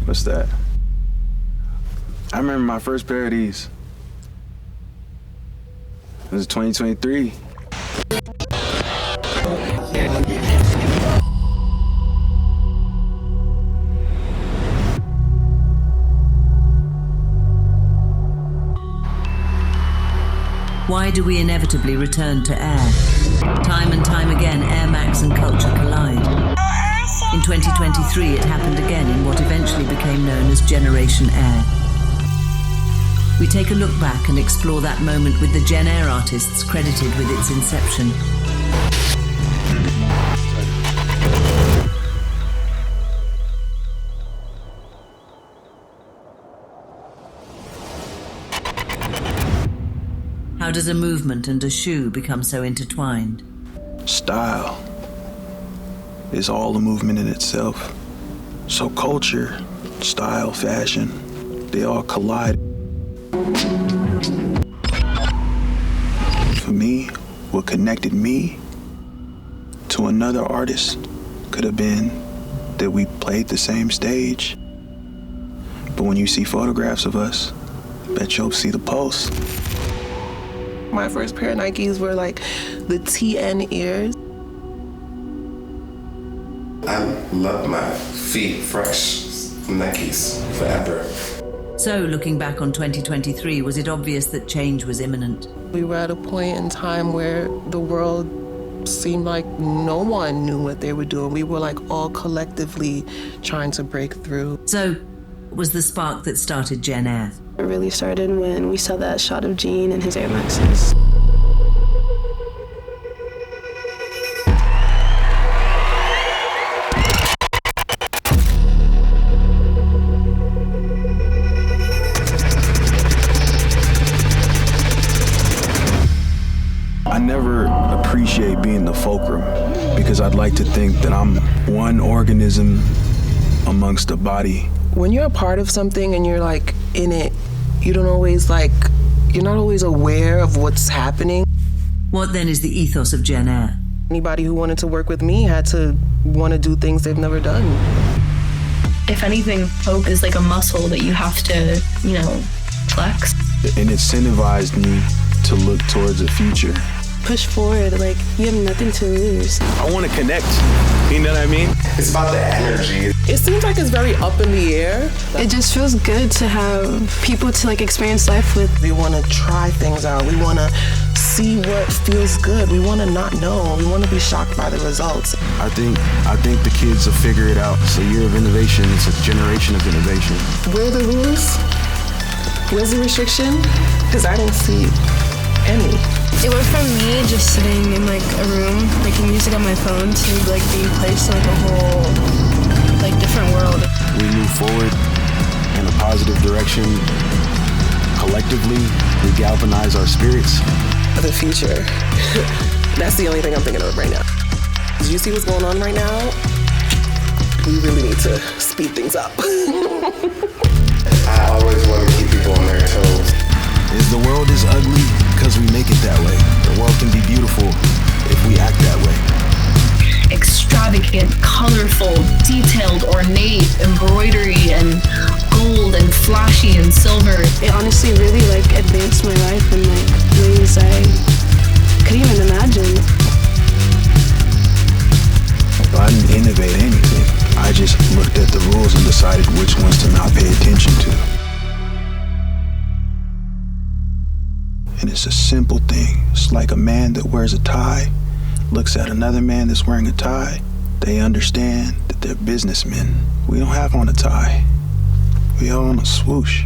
What's that? I remember my first pair of these. It was 2023. Why do we inevitably return to air? Time and time again, Air Max and culture collide. In 2023, it happened again in what eventually became known as Generation Air. We take a look back and explore that moment with the Gen Air artists credited with its inception. How does a movement and a shoe become so intertwined? Style is all a movement in itself. So culture, style, fashion, they all collide. For me, what connected me to another artist could have been that we played the same stage. But when you see photographs of us, I bet you'll see the pulse. My first pair of Nikes were like the TN ears. I love my feet fresh Nikes forever. So, looking back on 2023, was it obvious that change was imminent? We were at a point in time where the world seemed like no one knew what they were doing. We were like all collectively trying to break through. So, what was the spark that started Gen Air? It really started when we saw that shot of Gene and his Air Maxes. I never appreciate being the fulcrum because I'd like to think that I'm one organism amongst a body. When you're a part of something and you're like in it, you're not always aware of what's happening. What then is the ethos of Gen Air? Anybody who wanted to work with me had to want to do things they've never done. If anything, hope is like a muscle that you have to, flex. And it incentivized me to look towards the future. Push forward, like you have nothing to lose. I want to connect, you know what I mean? It's about the energy. It seems like it's very up in the air. It just feels good to have people to like experience life with. We want to try things out. We want to see what feels good. We want to not know. We want to be shocked by the results. I think the kids will figure it out. It's a year of innovation. It's a generation of innovation. Where are the rules? Where's the restriction? Because I don't see any. It went from me just sitting in like a room making music on my phone to like being placed in like a whole like different world. We move forward in a positive direction. Collectively, we galvanize our spirits. The future. That's the only thing I'm thinking of right now. Do you see what's going on right now? We really need to speed things up. I always want to keep people on their toes. The world is ugly because we make it that way. The world can be beautiful if we act that way. Extravagant, colorful, detailed, ornate, embroidery, and gold, and flashy, and silver. It honestly really like advanced my life in like ways I couldn't even imagine. I didn't innovate anything. I just looked at the rules and decided which ones to not pay attention to. And it's a simple thing. It's like a man that wears a tie, looks at another man that's wearing a tie. They understand that they're businessmen. We don't have on a tie. We all on a swoosh.